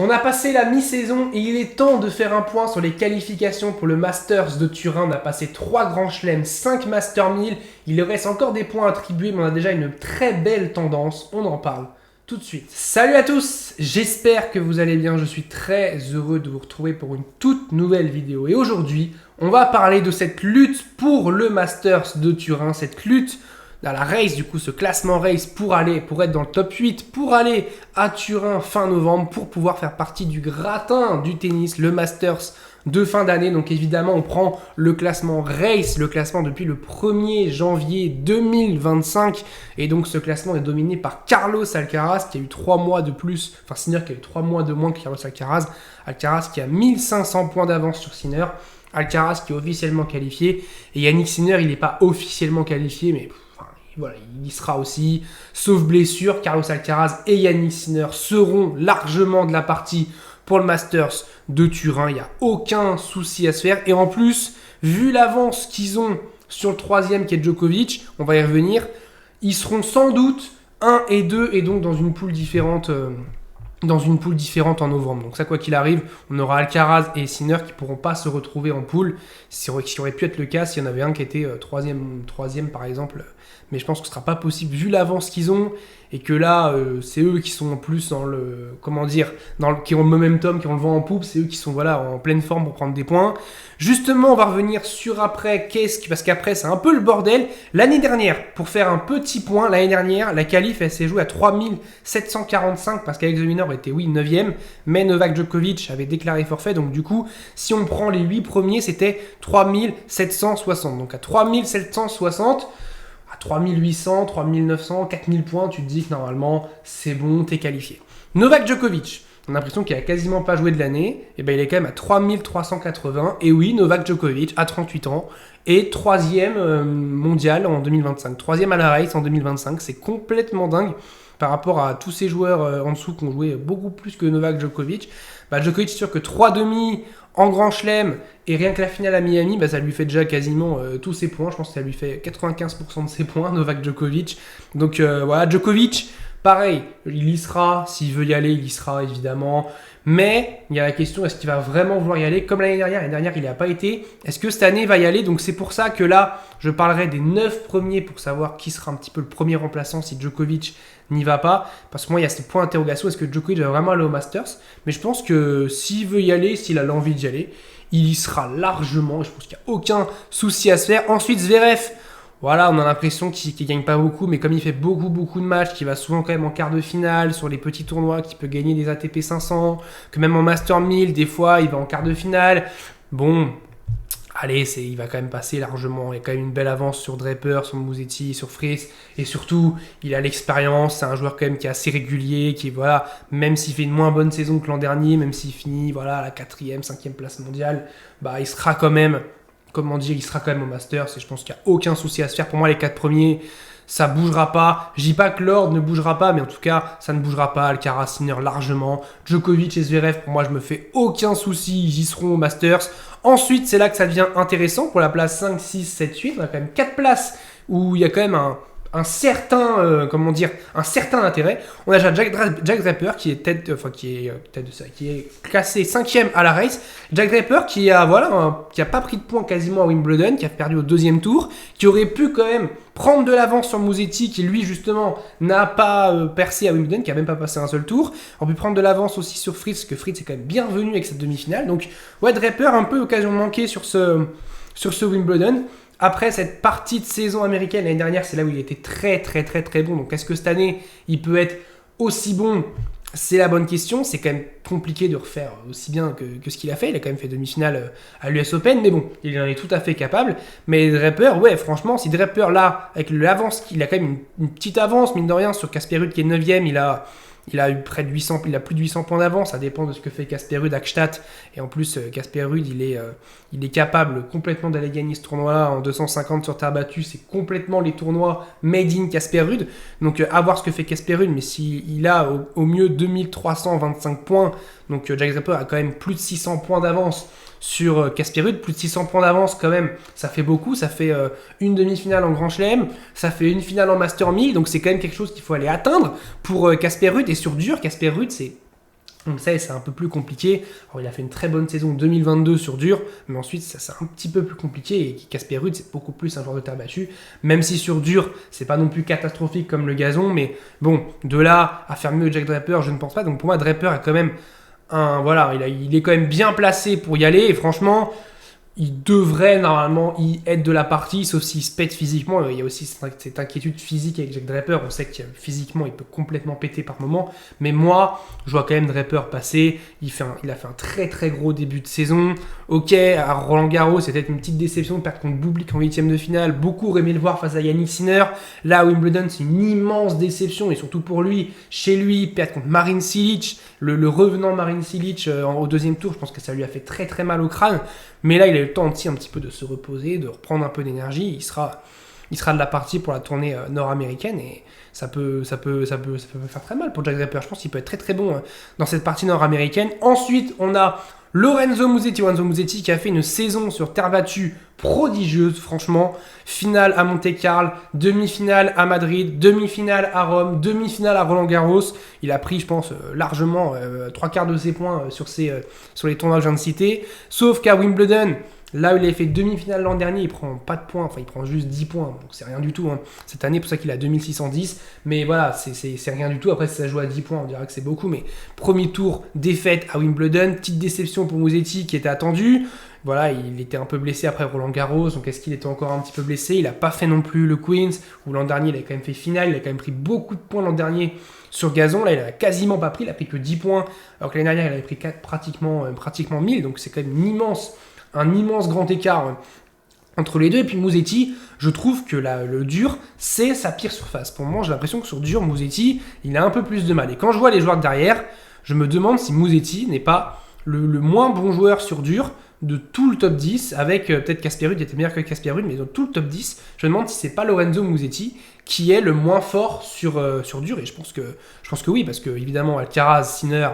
On a passé la mi-saison et il est temps de faire un point sur les qualifications pour le Masters de Turin. On a passé 3 grands chelems, 5 Master 1000. Il reste encore des points attribués, mais on a déjà une très belle tendance. On en parle tout de suite. Salut à tous, j'espère que vous allez bien. Je suis très heureux de vous retrouver pour une toute nouvelle vidéo. Et aujourd'hui, on va parler de cette lutte pour le Masters de Turin. Cette lutte dans la race, du coup, ce classement race pour être dans le top 8, pour aller à Turin fin novembre, pour pouvoir faire partie du gratin du tennis, le Masters de fin d'année. Donc évidemment, on prend le classement race, le classement depuis le 1er janvier 2025. Et donc ce classement est dominé par Carlos Alcaraz, qui a eu 3 mois de plus, enfin Sinner qui a eu 3 mois de moins que Carlos Alcaraz. Alcaraz qui a 1500 points d'avance sur Sinner. Alcaraz qui est officiellement qualifié. Et Yannick Sinner, il n'est pas officiellement qualifié, mais voilà, il y sera aussi, sauf blessure. Carlos Alcaraz et Yannick Sinner seront largement de la partie pour le Masters de Turin. Il n'y a aucun souci à se faire. Et en plus, vu l'avance qu'ils ont sur le troisième qui est Djokovic, on va y revenir, ils seront sans doute 1 et 2 et donc dans une poule différente en novembre. Donc ça, quoi qu'il arrive, on aura Alcaraz et Sinner qui ne pourront pas se retrouver en poule, ce qui aurait pu être le cas s'il y en avait un qui était troisième par exemple. Mais je pense que ce ne sera pas possible vu l'avance qu'ils ont et que là, c'est eux qui sont en plus dans le, qui ont le momentum, qui ont le vent en poupe, c'est eux qui sont en pleine forme pour prendre des points. Justement, on va revenir sur après, parce qu'après c'est un peu le bordel. L'année dernière, pour faire un petit point, l'année dernière, la qualif elle s'est jouée à 3745 parce qu'Alex de Minaur était 9e, mais Novak Djokovic avait déclaré forfait, donc du coup, si on prend les 8 premiers, c'était 3760. Donc à 3760, à 3800, 3900, 4000 points, tu te dis que normalement, c'est bon, t'es qualifié. Novak Djokovic, on a l'impression qu'il a quasiment pas joué de l'année, et ben il est quand même à 3380. Et oui, Novak Djokovic, à 38 ans, est 3e mondial en 2025. 3e à la race en 2025, c'est complètement dingue par rapport à tous ces joueurs en dessous qui ont joué beaucoup plus que Novak Djokovic. Djokovic, c'est sûr que 3 demi en grand chelem et rien que la finale à Miami, ça lui fait déjà quasiment tous ses points. Je pense que ça lui fait 95% de ses points, Novak Djokovic. Donc voilà, Djokovic, pareil, il y sera, s'il veut y aller, il y sera évidemment. Mais il y a la question, est-ce qu'il va vraiment vouloir y aller comme l'année dernière? L'année dernière, il n'y a pas été. Est-ce que cette année, il va y aller? Donc c'est pour ça que là, je parlerai des 9 premiers pour savoir qui sera un petit peu le premier remplaçant si Djokovic n'y va pas. Parce que moi, il y a ce point d'interrogation, est-ce que Djokovic va vraiment aller au Masters? Mais je pense que s'il veut y aller, s'il a l'envie d'y aller, il y sera largement. Je pense qu'il n'y a aucun souci à se faire. Ensuite, Zverev. Voilà, on a l'impression qu'il ne gagne pas beaucoup, mais comme il fait beaucoup de matchs, qu'il va souvent quand même en quart de finale, sur les petits tournois, qu'il peut gagner des ATP 500, que même en Master 1000, des fois, il va en quart de finale. Bon, allez, il va quand même passer largement. Il y a quand même une belle avance sur Draper, sur Musetti, sur Fritz. Et surtout, il a l'expérience. C'est un joueur quand même qui est assez régulier, qui, même s'il fait une moins bonne saison que l'an dernier, même s'il finit à la 4e, 5e place mondiale, il sera quand même... il sera quand même au Masters et je pense qu'il n'y a aucun souci à se faire. Pour moi, les 4 premiers, ça ne bougera pas. Je dis pas que l'ordre ne bougera pas, mais en tout cas, ça ne bougera pas. Alcaraz, Sinner largement. Djokovic et Zverev, pour moi, je me fais aucun souci. Ils y seront au Masters. Ensuite, c'est là que ça devient intéressant pour la place 5, 6, 7, 8. On a quand même 4 places où il y a quand même un certain intérêt. On a déjà Jack Draper qui est classé 5e à la race. Jack Draper qui a pas pris de points quasiment à Wimbledon, qui a perdu au 2e tour, qui aurait pu quand même prendre de l'avance sur Musetti, qui lui justement n'a pas percé à Wimbledon, qui a même pas passé un seul tour. On peut prendre de l'avance aussi sur Fritz, que Fritz est quand même bien revenu avec cette demi-finale. Donc Draper un peu occasion manquée sur ce Wimbledon. Après cette partie de saison américaine, l'année dernière, c'est là où il était très bon. Donc est-ce que cette année, il peut être aussi bon? C'est la bonne question. C'est quand même compliqué de refaire aussi bien que ce qu'il a fait. Il a quand même fait demi-finale à l'US Open. Mais bon, il en est tout à fait capable. Mais Draper, franchement, si Draper là, avec l'avance, il a quand même une petite avance, mine de rien, sur Casper Ruud qui est 9e, il a eu près de 800, il a plus de 800 points d'avance, ça dépend de ce que fait Casper Ruud à Gstaad. Et en plus, Casper Ruud, il est capable complètement d'aller gagner ce tournoi-là en 250 sur terre battue. C'est complètement les tournois made in Casper Ruud. Donc, à voir ce que fait Casper Ruud. Mais s'il a au mieux 2325 points, donc Jack Draper a quand même plus de 600 points d'avance sur Casper Ruud, plus de 600 points d'avance quand même, ça fait beaucoup, ça fait une demi-finale en Grand Chelem, ça fait une finale en Master 1000, donc c'est quand même quelque chose qu'il faut aller atteindre pour Casper Ruud. Et sur dur, Casper Ruud, Donc ça, c'est un peu plus compliqué. Alors, il a fait une très bonne saison 2022 sur dur, mais ensuite, ça c'est un petit peu plus compliqué. Et Casper Ruud, c'est beaucoup plus un joueur de terre battue. Même si sur dur, c'est pas non plus catastrophique comme le gazon, mais bon, de là à faire mieux que Jack Draper, je ne pense pas. Donc pour moi, Draper est quand même voilà, il est quand même bien placé pour y aller. Et franchement, il devrait normalement y être de la partie, sauf s'il se pète physiquement. Il y a aussi cette inquiétude physique avec Jack Draper. On sait que physiquement, il peut complètement péter par moment. Mais moi, je vois quand même Draper passer. Il a fait un très très gros début de saison. Ok, à Roland Garros, c'était une petite déception de perdre contre Bublik en 8ème de finale. Beaucoup auraient aimé le voir face à Yannick Sinner. Là, à Wimbledon, c'est une immense déception. Et surtout pour lui, chez lui, perdre contre Marin Cilic. Le revenant Marin Cilic au deuxième tour, je pense que ça lui a fait très très mal au crâne. Mais là, il a eu le temps aussi un petit peu de se reposer, de reprendre un peu d'énergie. Il sera de la partie pour la tournée nord-américaine et ça peut faire très mal pour Jack Draper. Je pense qu'il peut être très très bon dans cette partie nord-américaine. Ensuite, on a Lorenzo Musetti qui a fait une saison sur terre battue prodigieuse, franchement. Finale à Monte-Carlo, demi-finale à Madrid, demi-finale à Rome, demi-finale à Roland-Garros. Il a pris, je pense, largement 3/4 de ses points sur les tournois que je viens de citer. Sauf qu'à Wimbledon, là où il a fait demi-finale l'an dernier, il prend pas de points, enfin il prend juste 10 points, donc c'est rien du tout. Cette année, pour ça qu'il a 2610, mais voilà, c'est rien du tout. Après, si ça joue à 10 points, on dirait que c'est beaucoup, mais premier tour, défaite à Wimbledon, petite déception pour Musetti qui était attendu. Voilà, il était un peu blessé après Roland Garros, donc est-ce qu'il était encore un petit peu blessé? Il n'a pas fait non plus le Queens, où l'an dernier il a quand même fait finale, il a quand même pris beaucoup de points l'an dernier sur gazon. Là, il a quasiment pas pris, il a pris que 10 points, alors que l'année dernière il avait pris pratiquement 1000, donc c'est quand même un immense grand écart entre les deux. Et puis Musetti, je trouve que le dur, c'est sa pire surface. Pour moi, j'ai l'impression que sur dur, Musetti, il a un peu plus de mal. Et quand je vois les joueurs de derrière, je me demande si Musetti n'est pas le moins bon joueur sur dur de tout le top 10, avec peut-être Casper Ruud, il était meilleur que Casper Ruud, mais dans tout le top 10, je me demande si c'est pas Lorenzo Musetti qui est le moins fort sur dur. Et je pense que oui, parce que évidemment, Alcaraz, Sinner,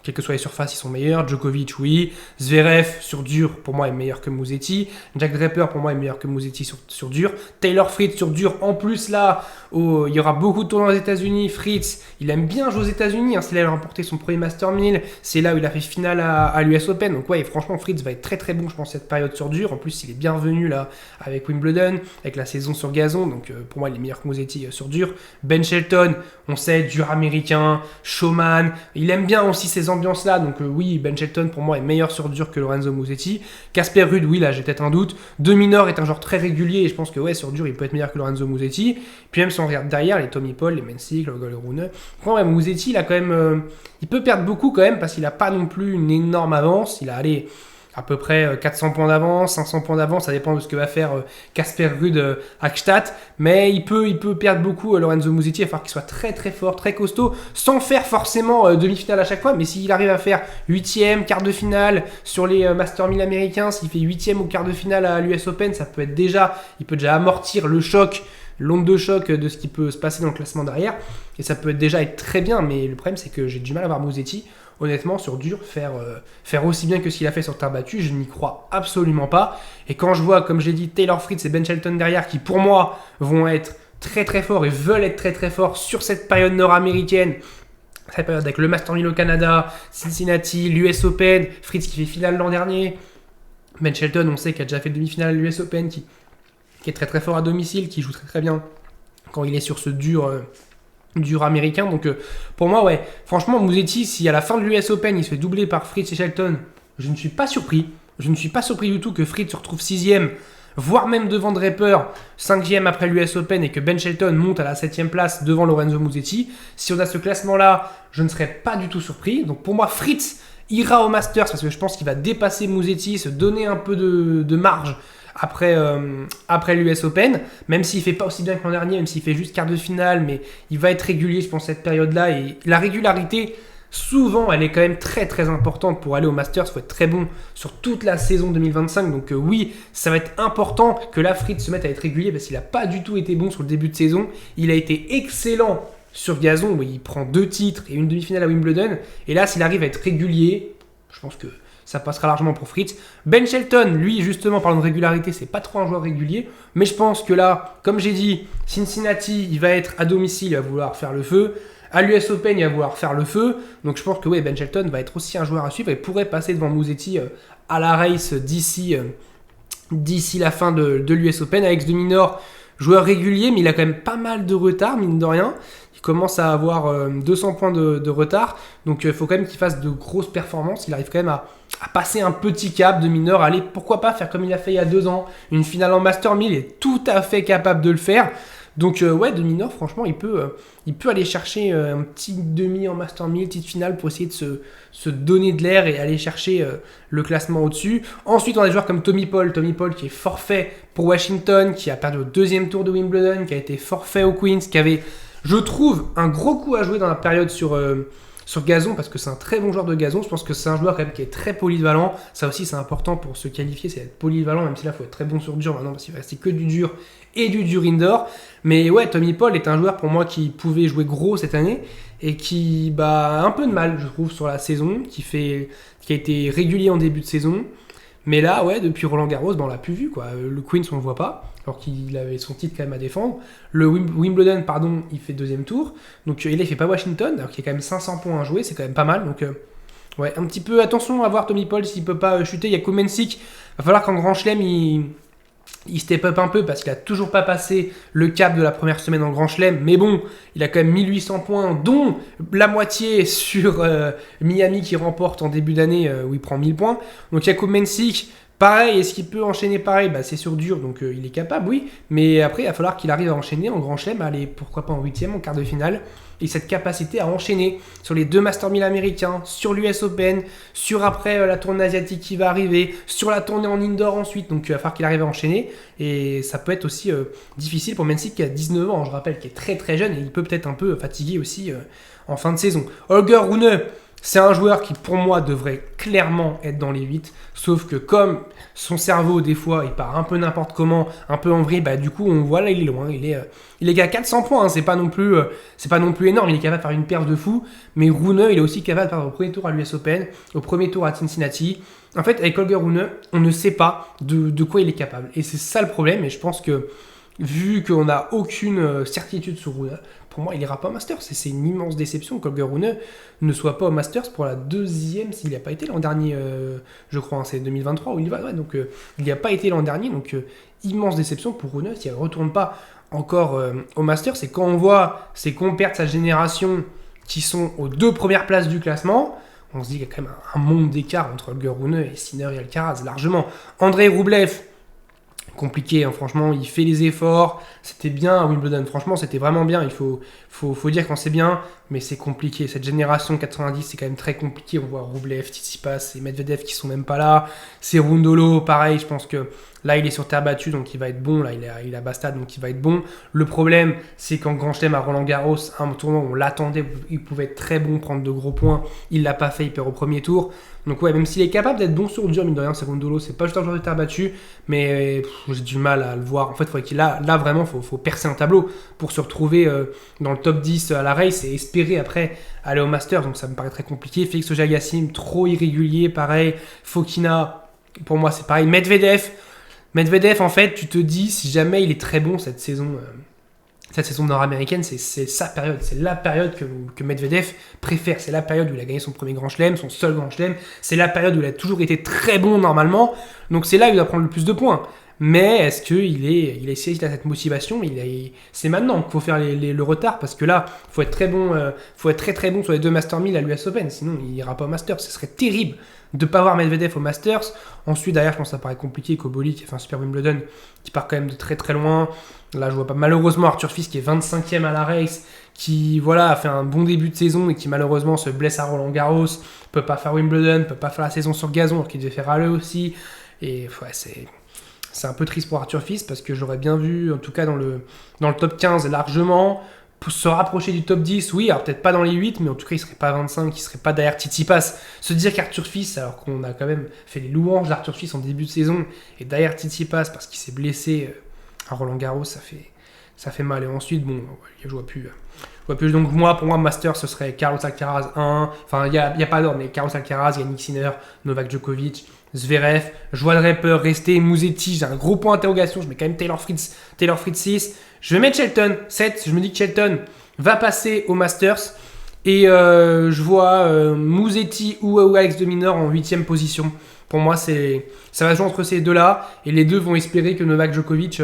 quelles que soient les surfaces, ils sont meilleurs. Djokovic, oui. Zverev, sur dur, pour moi, est meilleur que Musetti. Jack Draper, pour moi, est meilleur que Musetti sur dur. Taylor Fritz, sur dur. En plus, là, il y aura beaucoup de tournois aux États-Unis. Fritz, il aime bien jouer aux États-Unis. C'est là où il a remporté son premier Master 1000. C'est là où il a fait finale à l'US Open. Donc, ouais, franchement, Fritz va être très très bon, je pense, cette période sur dur. En plus, il est bienvenu là avec Wimbledon, avec la saison sur gazon. Donc, pour moi, il est meilleur que Musetti sur dur. Ben Shelton, on sait, dur américain, showman. Il aime bien aussi ces ambiances-là. Donc, oui, Ben Shelton, pour moi, est meilleur sur dur que Lorenzo Musetti. Casper Ruud, oui, là, j'ai peut-être un doute. De Minaur est un joueur très régulier. Et je pense que, ouais, sur dur, il peut être meilleur que Lorenzo Musetti. Puis même si on regarde derrière, les Tommy Paul, les Mensik, le Rune. Quand même, Musetti, il a quand même. Il peut perdre beaucoup quand même parce qu'il n'a pas non plus une énorme avance. Il a allé à peu près 400 points d'avance, 500 points d'avance, ça dépend de ce que va faire Casper Ruud à Gstaad. Mais il peut perdre beaucoup Lorenzo Musetti, il va falloir qu'il soit très très fort, très costaud, sans faire forcément demi-finale à chaque fois. Mais s'il arrive à faire 8ème, quart de finale sur les Master 1000 américains, s'il fait 8ème ou quart de finale à l'US Open, il peut déjà amortir le choc, l'onde de choc de ce qui peut se passer dans le classement derrière. Et ça peut déjà être très bien, mais le problème c'est que j'ai du mal à voir Musetti, honnêtement, sur dur, faire aussi bien que ce qu'il a fait sur terre battue. Je n'y crois absolument pas. Et quand je vois, comme j'ai dit, Taylor Fritz et Ben Shelton derrière, qui pour moi vont être très très forts et veulent être très très forts sur cette période nord-américaine, cette période avec le Master 1000 au Canada, Cincinnati, l'US Open, Fritz qui fait finale l'an dernier, Ben Shelton, on sait qu'il a déjà fait demi-finale à l'US Open, qui est très très fort à domicile, qui joue très très bien quand il est sur ce dur américain. Donc pour moi, ouais, franchement, Musetti, si à la fin de l'US Open il se fait doubler par Fritz et Shelton, je ne suis pas surpris. Je ne suis pas surpris du tout que Fritz se retrouve 6ème, voire même devant Draper, 5ème après l'US Open, et que Ben Shelton monte à la 7ème place devant Lorenzo Musetti. Si on a ce classement-là, je ne serais pas du tout surpris. Donc pour moi, Fritz ira au Masters parce que je pense qu'il va dépasser Musetti, se donner un peu de marge après l'US Open, même s'il fait pas aussi bien que l'an dernier, même s'il fait juste quart de finale, mais il va être régulier, je pense, cette période-là. Et la régularité, souvent, elle est quand même très très importante pour aller au Masters. Il faut être très bon sur toute la saison 2025. Donc oui, ça va être important que la Fritz se mette à être régulier parce qu'il n'a pas du tout été bon sur le début de saison. Il a été excellent sur gazon, où il prend 2 titres et une demi-finale à Wimbledon. Et là, s'il arrive à être régulier, je pense que ça passera largement pour Fritz. Ben Shelton, lui, justement, parlant de régularité, c'est pas trop un joueur régulier. Mais je pense que là, comme j'ai dit, Cincinnati, il va être à domicile, il va vouloir faire le feu. À l'US Open, il va vouloir faire le feu. Donc je pense que Ben Shelton va être aussi un joueur à suivre et pourrait passer devant Musetti à la race d'ici la fin de l'US Open. Alex de Minaur, joueur régulier, mais il a quand même pas mal de retard, mine de rien. Il commence à avoir 200 points de retard. Donc il faut quand même qu'il fasse de grosses performances. Il arrive quand même à passer un petit cap de Minaur. Allez, pourquoi pas faire comme il a fait il y a 2 ans, une finale en Master 1000. Il est tout à fait capable de le faire. Donc de Minaur, franchement, il peut aller chercher un petit demi en Master 1000, petite finale pour essayer de se donner de l'air et aller chercher le classement au-dessus. Ensuite, on a des joueurs comme Tommy Paul qui est forfait pour Washington, qui a perdu au 2e tour de Wimbledon, qui a été forfait au Queens, qui avait, je trouve, un gros coup à jouer dans la période sur gazon, parce que c'est un très bon joueur de gazon. Je pense que c'est un joueur quand même qui est très polyvalent. Ça aussi, c'est important pour se qualifier, c'est d'être polyvalent, même si là, il faut être très bon sur dur maintenant, parce qu'il va rester que du dur et du dur indoor. Mais ouais, Tommy Paul est un joueur pour moi qui pouvait jouer gros cette année et qui a un peu de mal, je trouve, sur la saison, qui a été régulier en début de saison. Mais là, ouais, depuis Roland Garros, on l'a plus vu, quoi. Le Queens, on le voit pas, alors qu'il avait son titre quand même à défendre. Le Wimbledon, il fait 2e tour. Donc il fait pas Washington, alors qu'il y a quand même 500 points à jouer, c'est quand même pas mal. Donc ouais, un petit peu attention à voir Tommy Paul s'il peut pas chuter. Il y a Kumensik, il va falloir qu'en Grand Chelem, il step up un peu parce qu'il a toujours pas passé le cap de la première semaine en Grand Chelem. Mais bon, il a quand même 1800 points, dont la moitié sur Miami qui remporte en début d'année où il prend 1000 points. Donc il y a Kumensik. Pareil, est-ce qu'il peut enchaîner pareil ? C'est sur dur, donc il est capable, oui. Mais après, il va falloir qu'il arrive à enchaîner en Grand Chelem, aller pourquoi pas en 8e, en quart de finale. Et cette capacité à enchaîner sur les 2 Master 1000 américains, sur l'US Open, sur après la tournée asiatique qui va arriver, sur la tournée en indoor ensuite. Donc il va falloir qu'il arrive à enchaîner. Et ça peut être aussi difficile pour Mensik qui a 19 ans, je rappelle, qui est très très jeune. Et il peut peut-être un peu fatiguer aussi en fin de saison. Holger Rune, c'est un joueur qui, pour moi, devrait clairement être dans les 8. Sauf que comme son cerveau, des fois, il part un peu n'importe comment, un peu en vrille, du coup, on voit là, il est loin. Il est qu'à 400 points, hein, c'est pas non plus énorme. Il est capable de faire une perf de fou. Mais Rune, il est aussi capable de faire au premier tour à l'US Open, au premier tour à Cincinnati. En fait, avec Holger Rune, on ne sait pas de quoi il est capable. Et c'est ça le problème. Et je pense que, vu qu'on n'a aucune certitude sur Rune, pour moi, il n'ira pas au Masters. C'est une immense déception que Holger Rune ne soit pas au Masters pour la 2e, s'il n'y a pas été l'an dernier, je crois, hein, c'est 2023 où il va. Ouais, donc, il n'y a pas été l'an dernier, donc immense déception pour Rune s'il ne retourne pas encore au Masters. Et quand on voit ces compères de sa génération qui sont aux 2 premières places du classement, on se dit qu'il y a quand même un monde d'écart entre Holger Rune et Sinner et Alcaraz, largement. Andrei Rublev, compliqué, hein, franchement, il fait les efforts, c'était bien à Wimbledon, franchement c'était vraiment bien, il faut dire quand c'est bien, mais c'est compliqué, cette génération 90 c'est quand même très compliqué, on voit Rublev, Tsitsipas et Medvedev qui sont même pas là, c'est Rundolo, pareil, je pense que là il est sur terre battue donc il va être bon, là il a Bastad donc il va être bon. Le problème c'est qu'en Grand Chelem à Roland Garros, un tournoi où on l'attendait, il pouvait être très bon, prendre de gros points, il l'a pas fait, il perd au premier tour. Donc ouais, même s'il est capable d'être bon sur dur, mine de rien, c'est Rundolo, c'est pas juste un joueur de terre battue, mais j'ai du mal à le voir. En fait, il faudrait là vraiment, faut percer un tableau pour se retrouver dans le top 10 à la race et espérer après aller au Masters. Donc ça me paraît très compliqué. Félix Auger-Aliassime, trop irrégulier, pareil. Fokina, pour moi c'est pareil. Medvedev, en fait, tu te dis, si jamais il est très bon cette saison nord-américaine, c'est sa période, c'est la période que Medvedev préfère, c'est la période où il a gagné son premier grand chelem, son seul grand chelem, c'est la période où il a toujours été très bon normalement, donc c'est là où il va prendre le plus de points. Mais est-ce qu'il a essayé de cette motivation? C'est maintenant qu'il faut faire le retard, parce que là, il faut être très bon, faut être très très bon sur les 2 Master 1000 à l'US Open, sinon il n'ira pas au Masters. Ce serait terrible de ne pas voir Medvedev au Masters. Ensuite, derrière, je pense que ça paraît compliqué. Koboli qui a fait un super Wimbledon, qui part quand même de très très loin. Là, je vois pas. Malheureusement, Arthur Fils qui est 25e à la race, qui a fait un bon début de saison et qui malheureusement se blesse à Roland Garros, peut pas faire Wimbledon, peut pas faire la saison sur gazon, alors qu'il devait faire aller aussi. Et ouais, c'est un peu triste pour Arthur Fils parce que j'aurais bien vu, en tout cas dans le top 15 largement, pour se rapprocher du top 10, oui, alors peut-être pas dans les 8, mais en tout cas il serait pas 25, il serait pas derrière Tsitsipas. Se dire qu'Arthur Fils, alors qu'on a quand même fait les louanges d'Arthur Fils en début de saison, et derrière Tsitsipas parce qu'il s'est blessé à Roland Garros, ça fait mal. Et ensuite, bon, je vois plus. Donc pour moi, Master, ce serait Carlos Alcaraz 1, enfin il n'y a pas d'ordre, mais Carlos Alcaraz, Yannick Sinner, Novak Djokovic, Zverev, Joie de Draper, Resté, Musetti, j'ai un gros point d'interrogation, je mets quand même Taylor Fritz 6, je vais mettre Shelton 7, je me dis que Shelton, va passer au Masters. Et je vois Musetti ou Alex de Minaur en 8ème position. Pour moi, ça va jouer entre ces deux-là. Et les deux vont espérer que Novak Djokovic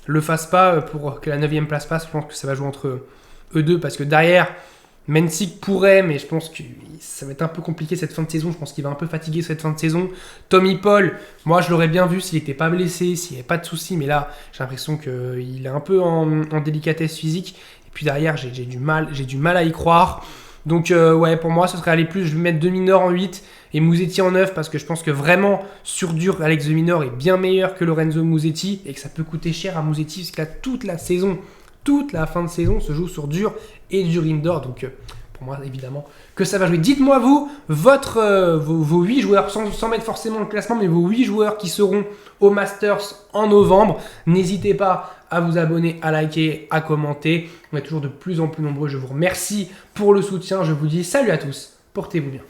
le fasse pas pour que la 9ème place passe. Je pense que ça va jouer entre eux deux. Parce que derrière, Mensik pourrait, mais je pense que ça va être un peu compliqué cette fin de saison. Je pense qu'il va un peu fatiguer cette fin de saison. Tommy Paul, moi je l'aurais bien vu s'il n'était pas blessé, s'il n'y avait pas de soucis. Mais là, j'ai l'impression qu'il est un peu en délicatesse physique. Et puis derrière, j'ai du mal à y croire. Donc ouais, pour moi, ce serait aller plus. Je vais mettre de Minaur en 8 et Musetti en 9 parce que je pense que vraiment, sur dur, Alex de Minaur est bien meilleur que Lorenzo Musetti et que ça peut coûter cher à Musetti parce que là, toute la fin de saison se joue sur dur et dur indoor. Donc pour moi, évidemment, que ça va jouer. Dites-moi vous, vos 8 joueurs, sans mettre forcément le classement, mais vos 8 joueurs qui seront au Masters en novembre. N'hésitez pas à vous abonner, à liker, à commenter. On est toujours de plus en plus nombreux. Je vous remercie pour le soutien. Je vous dis salut à tous. Portez-vous bien.